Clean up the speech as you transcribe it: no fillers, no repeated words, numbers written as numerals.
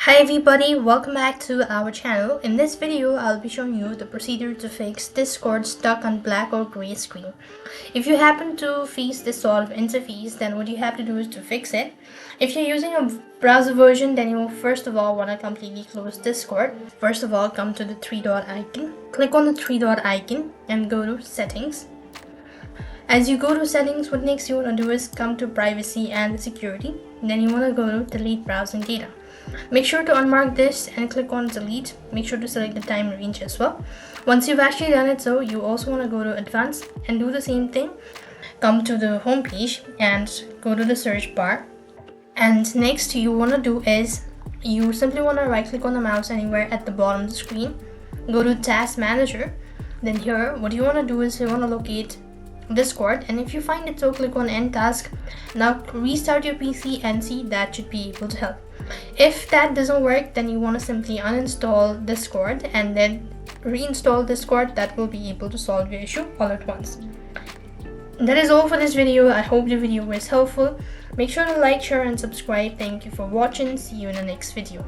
Hi everybody, welcome back to our channel. In this video, I'll be showing you the procedure to fix Discord stuck on black or gray screen. If you happen to face this sort of interface, then what you have to do is to fix it. If you're using a browser version, then you will first of all want to completely close Discord. First of all, come to the three dot icon. Click on the three dot icon and go to settings. As you go to settings, what next you want to do is come to privacy and security. Then you want to go to delete browsing data. Make sure to unmark this and click on delete. Make sure to select the time range as well. Once you've actually done it, so you also want to go to advanced and do the same thing. Come to the home page and go to the search bar. And next you want to do is you simply want to right click on the mouse anywhere at the bottom of the screen. Go to task manager. Then here what you want to do is you want to locate Discord, and if you find it, so click on end task. Now restart your PC and see that should be able to help. If that doesn't work, then you want to simply uninstall Discord and then reinstall Discord. That will be able to solve your issue all at once. That is all for this video. I hope the video was helpful. Make sure to like, share and subscribe. Thank you for watching. See you in the next video.